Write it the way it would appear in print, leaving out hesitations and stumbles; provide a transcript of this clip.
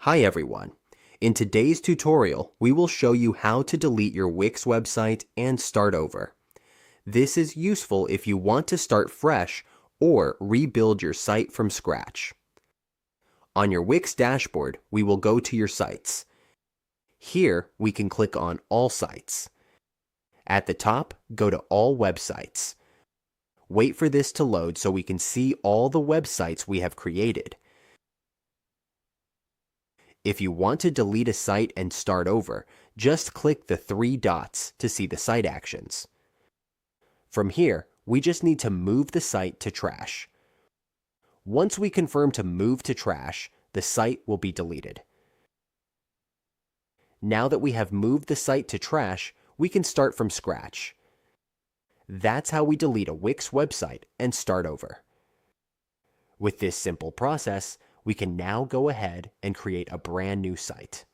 Hi everyone. In today's tutorial, we will show you how to delete your Wix website and start over. This is useful if you want to start fresh or rebuild your site from scratch. On your Wix dashboard, we will go to your sites. Here, we can click on All Sites. At the top, go to All Websites. Wait for this to load so we can see all the websites we have created. If you want to delete a site and start over, just click the three dots to see the site actions. From here, we just need to move the site to trash. Once we confirm to move to trash, the site will be deleted. Now that we have moved the site to trash, we can start from scratch. That's how we delete a Wix website and start over. With this simple process, we can now go ahead and create a brand new site.